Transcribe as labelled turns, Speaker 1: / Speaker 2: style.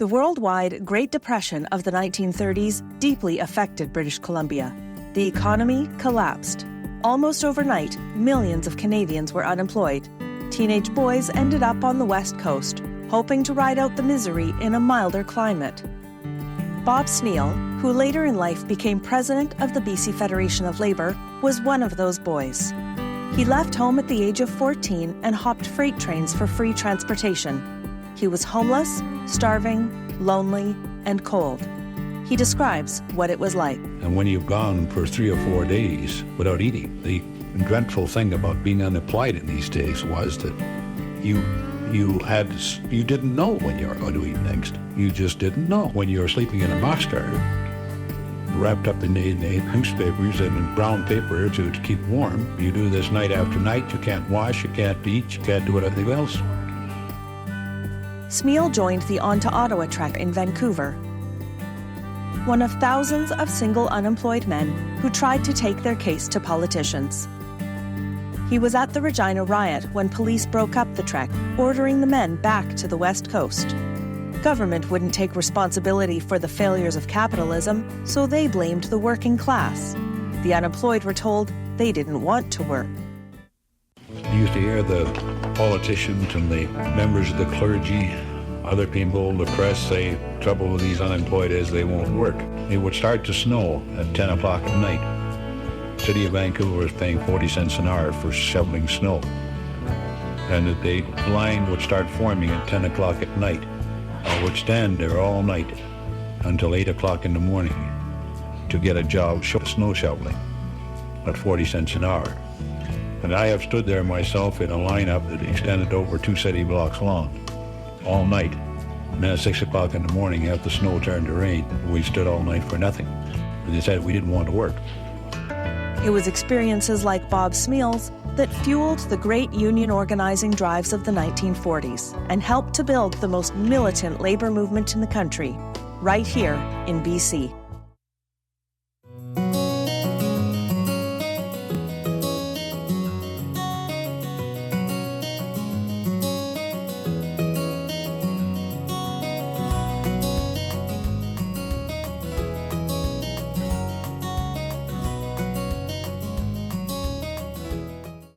Speaker 1: The worldwide Great Depression of the 1930s deeply affected British Columbia. The economy collapsed. Almost overnight, millions of Canadians were unemployed. Teenage boys ended up on the West Coast, hoping to ride out the misery in a milder climate. Bob Smeal, who later in life became president of the BC Federation of Labour, was one of those boys. He left home at the age of 14 and hopped freight trains for free transportation. He was homeless, starving, lonely, and cold. He describes what it was like.
Speaker 2: And when you've gone for 3 or 4 days without eating, the dreadful thing about being unemployed in these days was that you didn't know when you were going to eat next. You just didn't know. When you were sleeping in a boxcar, wrapped up in the newspapers and in brown paper to keep warm, you do this night after night. You can't wash, you can't eat, you can't do anything else.
Speaker 1: Smeal joined the On to Ottawa trek in Vancouver, one of thousands of single unemployed men who tried to take their case to politicians. He was at the Regina riot when police broke up the trek, ordering the men back to the West Coast. Government wouldn't take responsibility for the failures of capitalism, so they blamed the working class. The unemployed were told they didn't want to work.
Speaker 2: You used to hear the politicians and the members of the clergy, other people, the press say, trouble with these unemployed is they won't work. It would start to snow at 10 o'clock at night. The city of Vancouver was paying 40 cents an hour for shoveling snow. And that the line would start forming at 10 o'clock at night. I would stand there all night until 8 o'clock in the morning to get a job snow shoveling at 40 cents an hour. And I have stood there myself in a lineup that extended over 2 city blocks long, all night. And then at 6 o'clock in the morning, after the snow turned to rain, we stood all night for nothing. And they said we didn't want to work.
Speaker 1: It was experiences like Bob Smeal's that fueled the great union organizing drives of the 1940s and helped to build the most militant labor movement in the country, right here in BC.